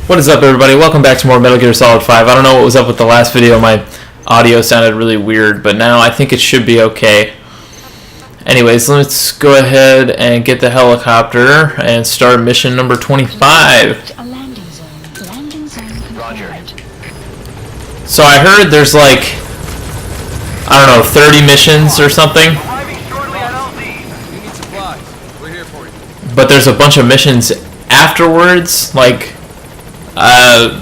What is up, everybody? Welcome back to more Metal Gear Solid 5. I don't know what was up with the last video. My audio sounded really weird, but now I think it should be okay. Anyways, let's go ahead and get the helicopter and start mission number 25. Roger. So I heard there's like, I don't know, 30 missions or something. You need supplies. We're here for you. But there's a bunch of missions afterwards, like, I'm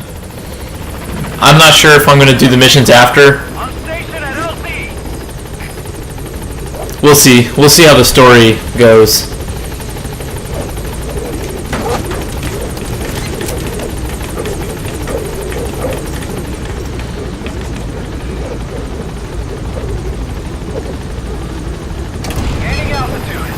not sure if I'm going to do the missions after. On station at LZ. We'll see. We'll see how the story goes. Gaining altitude.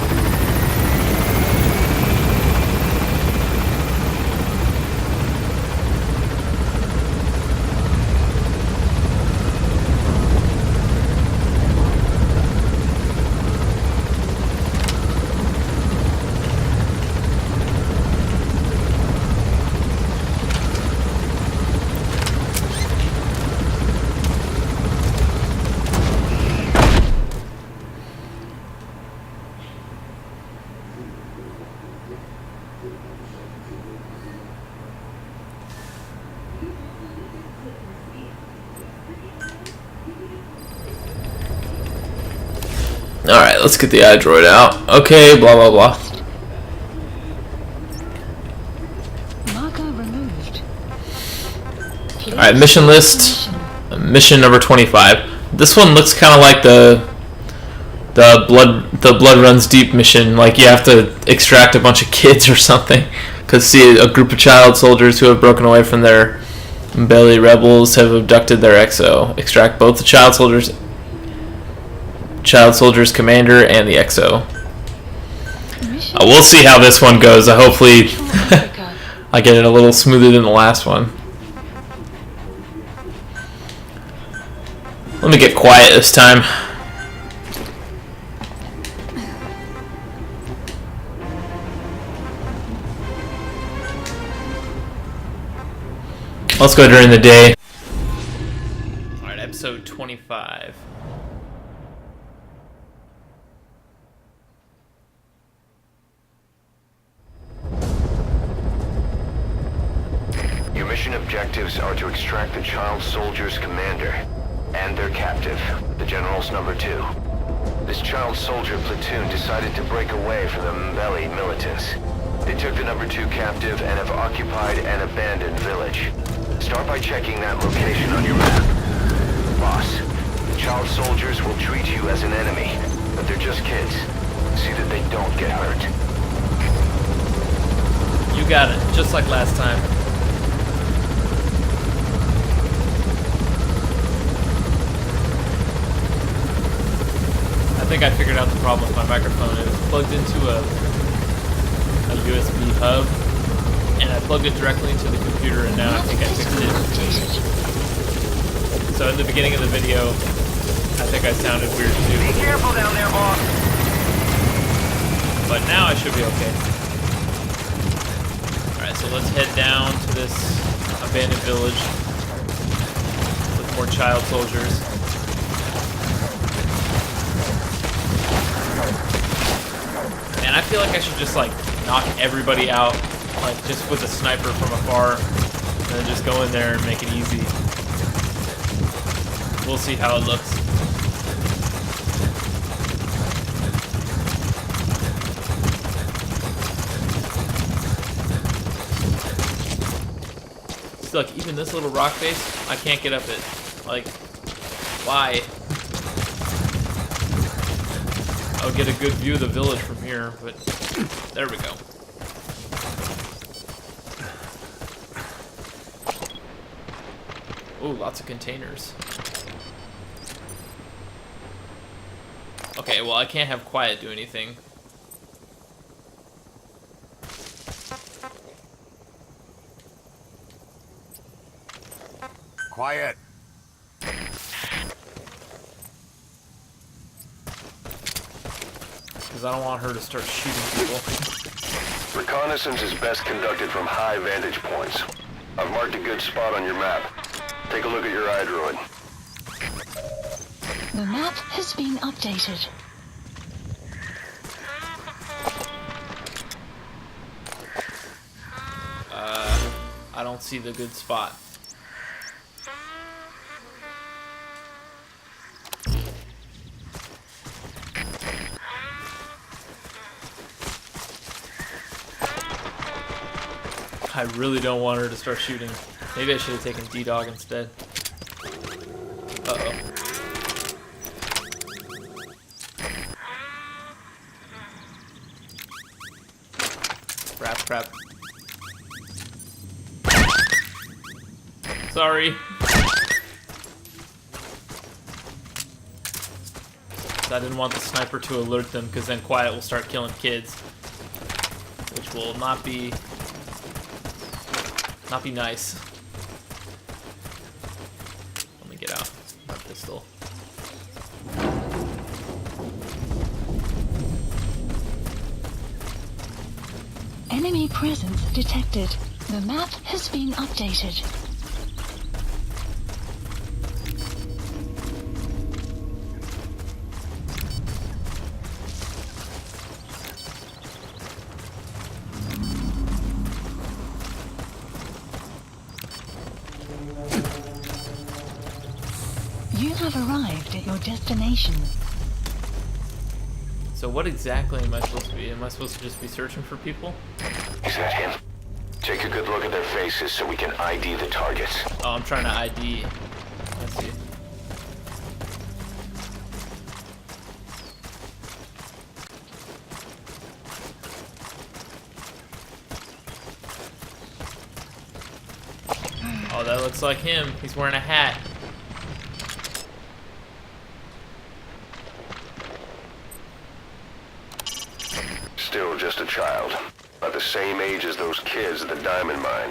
Alright, let's get the iDroid out. Okay, blah blah blah. Marker removed. Alright, mission list. Mission number 25. This one looks kind of like the blood runs deep mission. Like you have to extract a bunch of kids or something. Cause see, a group of child soldiers who have broken away from their belly rebels have abducted their XO. Extract both the child soldiers commander and the XO. We'll see how this one goes. Hopefully I get it a little smoother than the last one. Let me get quiet this time. Let's go during the day. Alright, episode 25. Your mission objectives are to extract the child soldier's commander and their captive, the General's number 2. This child soldier platoon decided to break away from the Mbeli militants. They took the number 2 captive and have occupied an abandoned village. Start by checking that location on your map. Boss, the child soldiers will treat you as an enemy, but they're just kids. See that they don't get hurt. You got it, just like last time. I think I figured out the problem with my microphone. It was plugged into a USB hub, and I plugged it directly into the computer, and now I think I fixed it. So in the beginning of the video, I think I sounded weird Be too. careful down there, boss. But now I should be okay. Alright, so let's head down to this abandoned village with more child soldiers. And I feel like I should just like knock everybody out, like just with a sniper from afar, and then just go in there and make it easy. We'll see how it looks. See, look, even this little rock face, I can't get up it. Like, why? I'll get a good view of the village from here, but there we go. Ooh, lots of containers. Okay, well, I can't have quiet do anything. Quiet. because I don't want her to start shooting people. Reconnaissance is best conducted from high vantage points. I've marked a good spot on your map. Take a look at your iDroid. The map has been updated. I don't see the good spot. I really don't want her to start shooting. Maybe I should have taken D-Dog instead. Uh-oh. Crap. Sorry. I didn't want the sniper to alert them, because then Quiet will start killing kids. Which will not be nice. Let me get out my pistol. Enemy presence detected. The map has been updated. You have arrived at your destination. So what exactly am I supposed to be? Am I supposed to just be searching for people? Is that him? Take a good look at their faces so we can ID the targets. Oh, I'm trying to ID. I see. Oh, that looks like him. He's wearing a hat. Still just a child. About the same age as those kids at the diamond mine.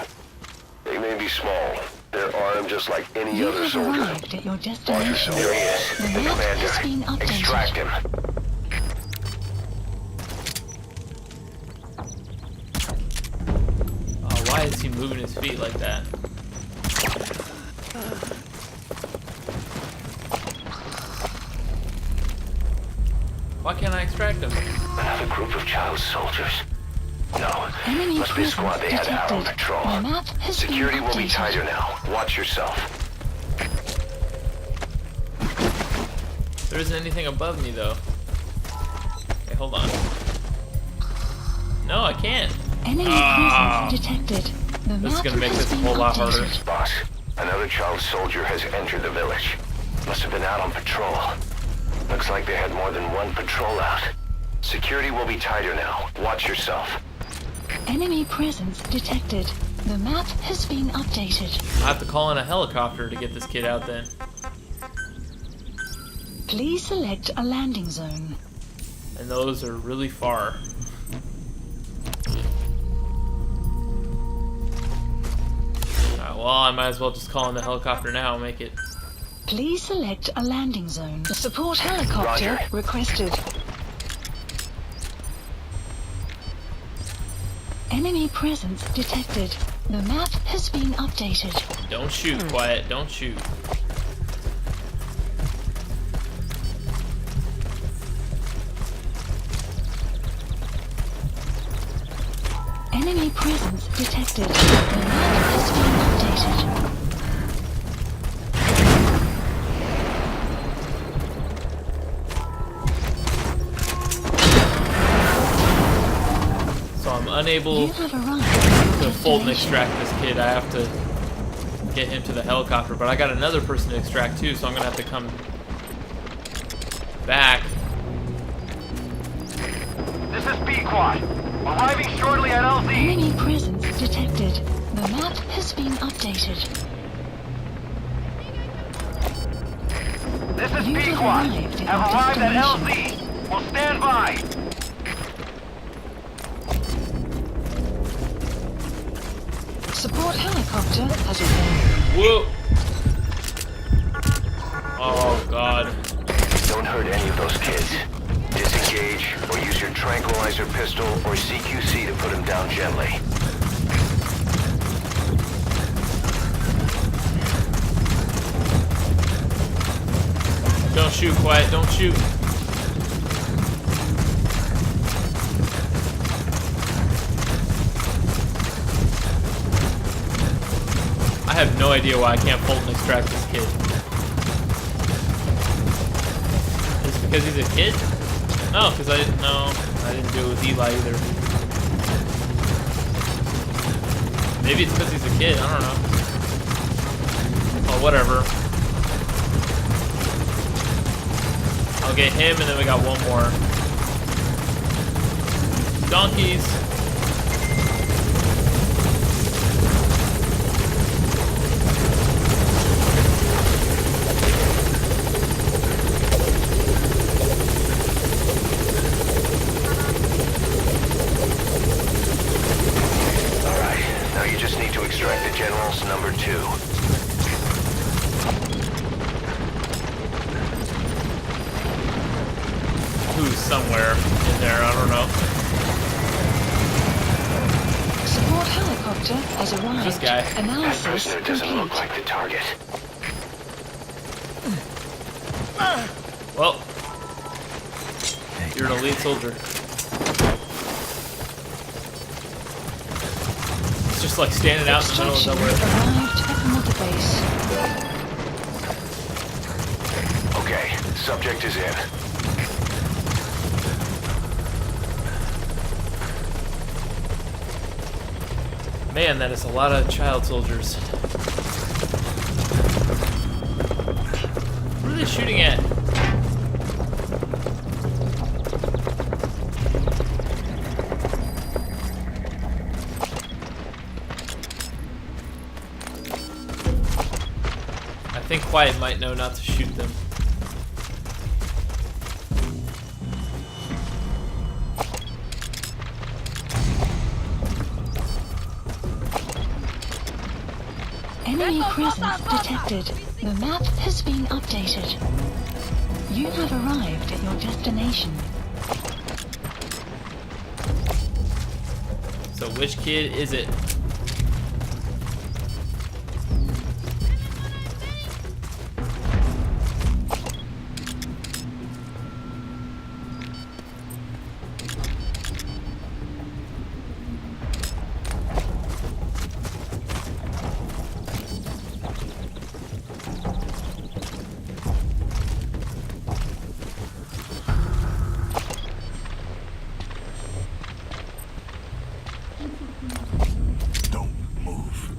They may be small. They're armed just like any You other have soldier. arrived at your Watch destination. yourself. There he is. The The map has been commander. updated. Extract him. Oh, why is he moving his feet like that? Why can't I extract him? Another group of child soldiers. No, Enemy must be a squad they had out on detected. patrol. The map has been Security will be updated. tighter now. Watch yourself. There isn't anything above me, though. Okay, hold on. No, I can't. Enemy Ah. presence detected. The This is map gonna make has this a been whole lot harder. updated. Boss, another child soldier has entered the village. Must have been out on patrol. Looks like they had more than one patrol out. Security will be tighter now. Watch yourself. Enemy presence detected. The map has been updated. I have to call in a helicopter to get this kid out then. Please select a landing zone. And those are really far. Alright, well, I might as well just call in the helicopter now and make it. Please select a landing zone. The support helicopter Roger. requested. Enemy presence detected. The map has been updated. Don't shoot, Quiet. Don't shoot. Enemy presence detected. The map has been updated. So I'm unable You have arrived at to your Fulton destination. extract this kid. I have to get him to the helicopter, but I got another person to extract too, so I'm gonna have to come back. This is B-Quad. Arriving shortly at LZ. Enemy presence detected. The map has been updated. This is You have B-Quad. arrived at Have your arrived at destination. LZ. We'll stand by. Support helicopter has arrived. Whoa! Oh God! Don't hurt any of those kids. Disengage or use your tranquilizer pistol or CQC to put them down gently. Don't shoot, quiet. Don't shoot. I have no idea why I can't bolt and extract this kid. Is it because he's a kid? No, because I didn't know. I didn't do it with Eli either. Maybe it's because he's a kid. I don't know. Oh, whatever. I'll get him, and then we got one more. Donkeys. General's number 2. Who's somewhere in there? I don't know. Support helicopter has arrived. This guy. That Analysis prisoner doesn't complete. look like the target. Well, you're an elite soldier. It's just like standing out in the middle of Extraction nowhere. arrived at the mother base. Okay, subject is in. Man, that is a lot of child soldiers. What are they shooting at? I think Quiet might know not to shoot them. Enemy presence detected. The map has been updated. You have arrived at your destination. So which kid is it? Don't move.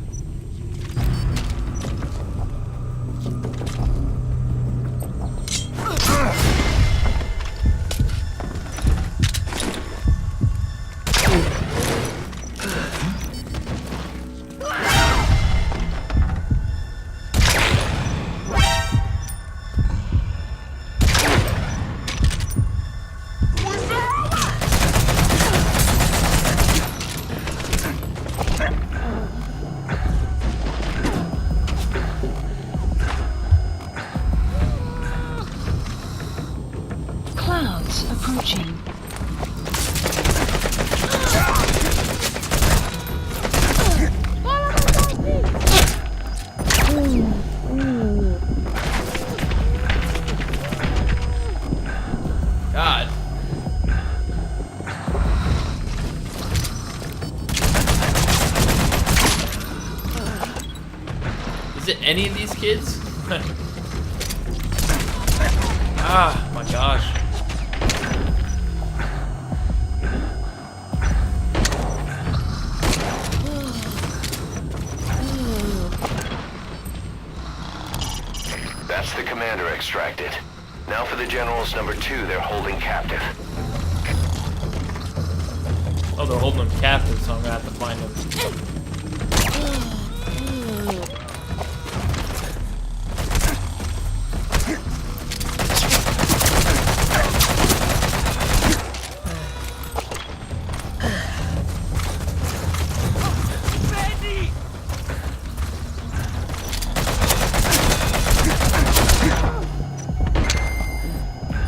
Clouds approaching. God. Is it any of these kids? Ah, my gosh. That's the commander extracted. Now for the general's number 2 they're holding captive. Oh, they're holding them captive, so I'm gonna have to find them.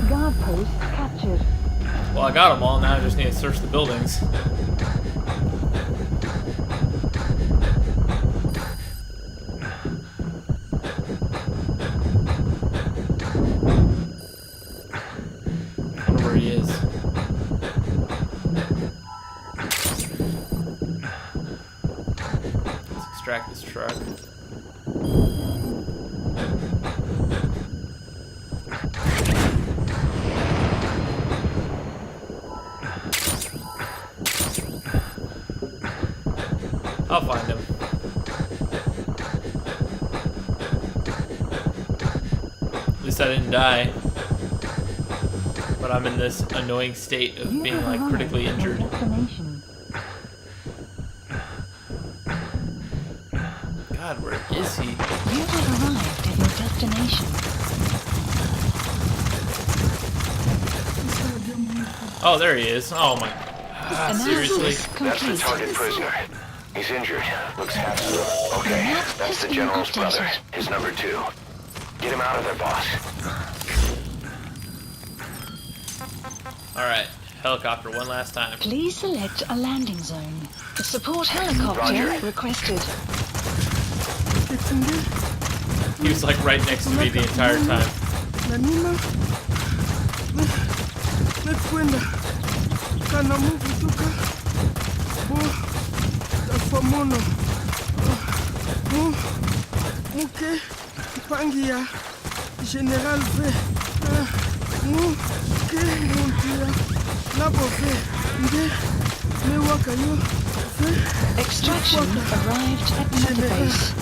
Guard post captured. Well, I got them all. Now I just need to search the buildings. extract this truck. I'll find him. At least I didn't die. But I'm in this annoying state of being like critically injured. God, where is he? You have arrived at your destination. Oh, there he is. Oh my. Seriously? That's the target prisoner. He's injured. Looks half asleep. Okay, that's the General's brother. His number 2. Get him out of there, boss. Alright, helicopter one last time. Please select a landing zone. The support helicopter Roger. requested. He was like right next to me the entire time. General V. Extraction arrived at mother base.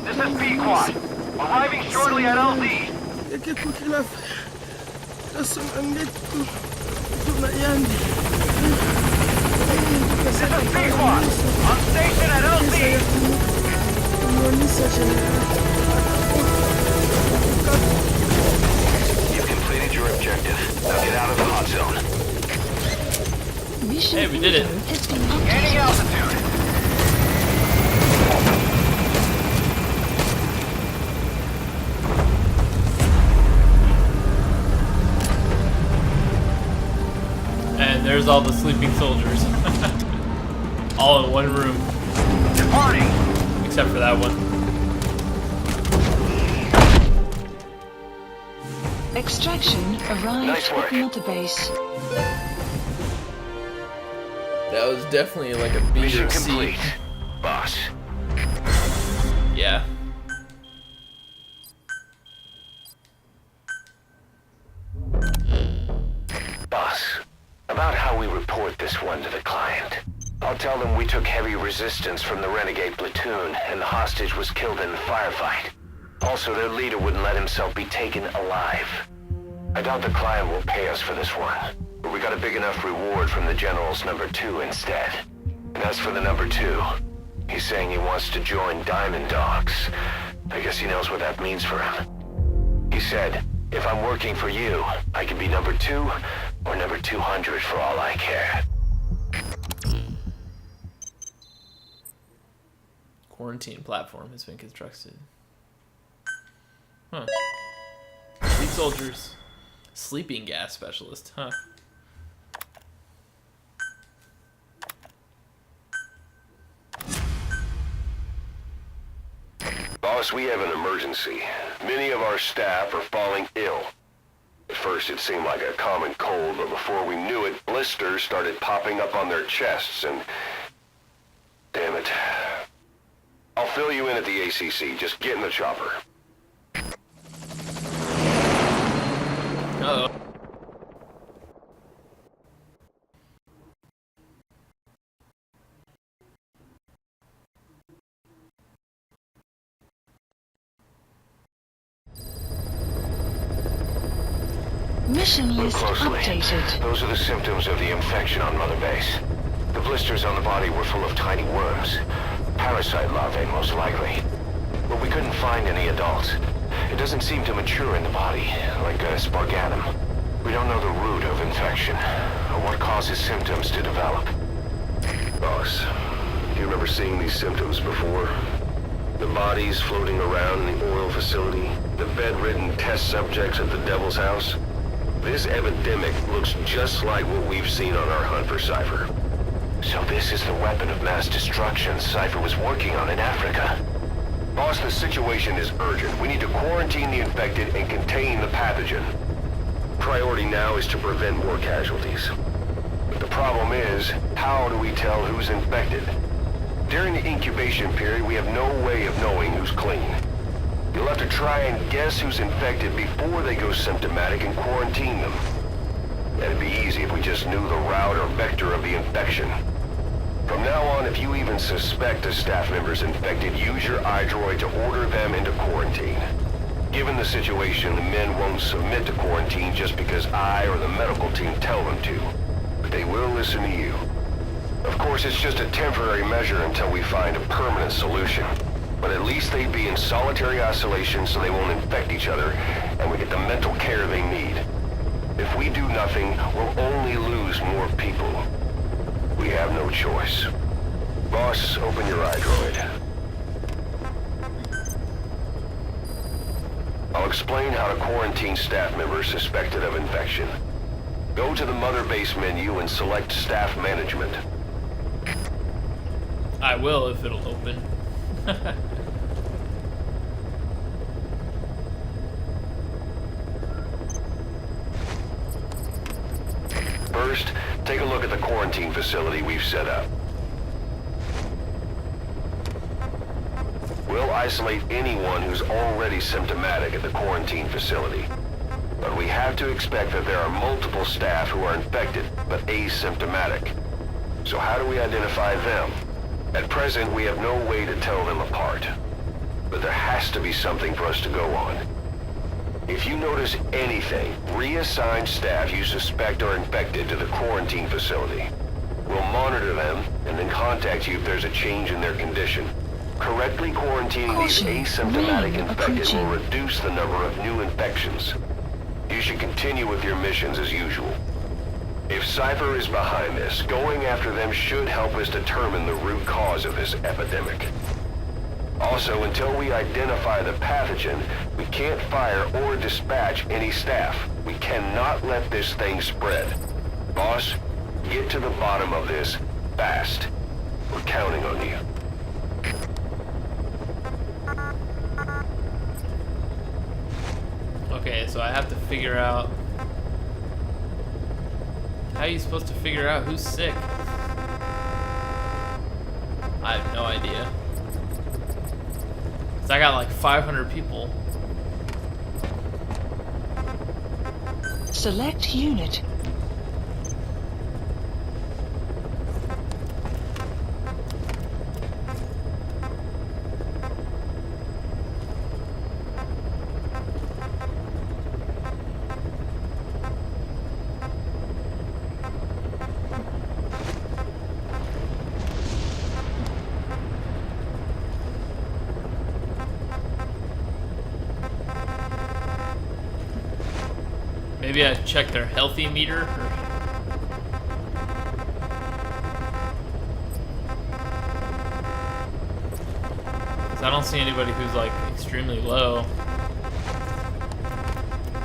This is B-Quad. Arriving shortly at LZ. This is B-Quad. On station at LZ. You've completed your objective. Now get out of the hot zone. Mission Hey, we did it. info has been Gaining updated. altitude. And there's all the sleeping soldiers. All in one room. Departing. Except for that one. Extraction arrived Nice work. at mother base. That was definitely like a Mission beater complete, seat. boss. Yeah. Boss, about how we report this one to the client. I'll tell them we took heavy resistance from the renegade platoon and the hostage was killed in the firefight. Also, their leader wouldn't let himself be taken alive. I doubt the client will pay us for this one, but we got a big enough reward from the General's number 2 instead. And as for the number 2, he's saying he wants to join Diamond Dogs. I guess he knows what that means for him. He said, if I'm working for you, I can be number 2 or number 200 for all I care. Quarantine platform has been constructed. Huh. Sleep soldiers. Sleeping gas specialist, huh? Boss, we have an emergency. Many of our staff are falling ill. At first it seemed like a common cold, but before we knew it, blisters started popping up on their chests and... Damn it. I'll fill you in at the ACC. Just get in the chopper. Uh-oh. Mission Look list closely. updated. Those are the symptoms of the infection on Mother Base. The blisters on the body were full of tiny worms. Parasite larvae, most likely. But we couldn't find any adults. It doesn't seem to mature in the body, like a spargatum. We don't know the root of infection, or what causes symptoms to develop. Boss, do you remember seeing these symptoms before? The bodies floating around in the oil facility, the bedridden test subjects at the Devil's House. This epidemic looks just like what we've seen on our hunt for Cypher. So this is the weapon of mass destruction Cypher was working on in Africa. Boss, the situation is urgent. We need to quarantine the infected and contain the pathogen. Priority now is to prevent more casualties. But the problem is, how do we tell who's infected? During the incubation period, we have no way of knowing who's clean. You'll have to try and guess who's infected before they go symptomatic and quarantine them. That'd be easy if we just knew the route or vector of the infection. From now on, if you even suspect a staff member's infected, use your iDroid to order them into quarantine. Given the situation, the men won't submit to quarantine just because I or the medical team tell them to. But they will listen to you. Of course, it's just a temporary measure until we find a permanent solution. But at least they'd be in solitary isolation so they won't infect each other, and we get the mental care they need. If we do nothing, we'll only lose more people. We have no choice. Boss, open your iDroid. I'll explain how to quarantine staff members suspected of infection. Go to the Mother Base menu and select Staff Management. I will if it'll open. First, take a look at the quarantine facility we've set up. We'll isolate anyone who's already symptomatic at the quarantine facility. But we have to expect that there are multiple staff who are infected, but asymptomatic. So how do we identify them? At present, we have no way to tell them apart. But there has to be something for us to go on. If you notice anything, reassign staff you suspect are infected to the quarantine facility. We'll monitor them and then contact you if there's a change in their condition. Correctly quarantining these asymptomatic infected will reduce the number of new infections. You should continue with your missions as usual. If Cypher is behind this, going after them should help us determine the root cause of this epidemic. Also, until we identify the pathogen, we can't fire or dispatch any staff. We cannot let this thing spread. Boss, get to the bottom of this fast. We're counting on you. Okay, so I have to figure out... How are you supposed to figure out who's sick? I have no idea. 'Cause I got like 500 people. Select unit. Maybe I check their healthy meter. Because I don't see anybody who's like extremely low.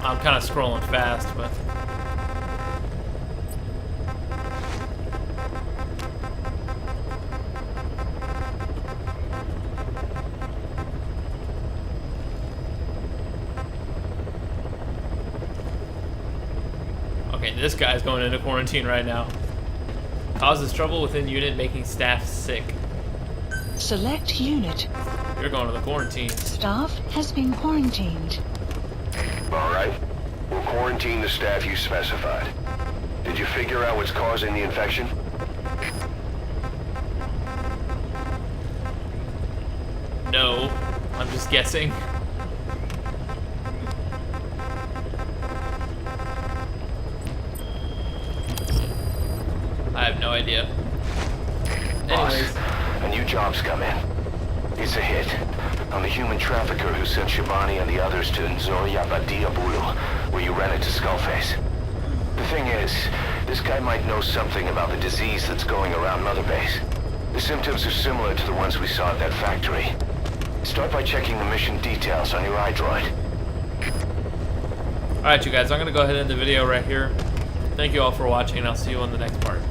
I'm kind of scrolling fast, but... Okay, this guy's going into quarantine right now. Causes trouble within unit, making staff sick. Select unit. You're going to the quarantine. Staff has been quarantined. Alright. We'll quarantine the staff you specified. Did you figure out what's causing the infection? No, I'm just guessing. I have no idea. Anyways. Boss, a new job's come in. It's a hit on the human trafficker who sent Shabani and the others to Nzoya Badiabulu, where you ran into Skullface. The thing is, this guy might know something about the disease that's going around Mother Base. The symptoms are similar to the ones we saw at that factory. Start by checking the mission details on your iDroid. Alright, you guys, I'm going to go ahead and end the video right here. Thank you all for watching, and I'll see you on the next part.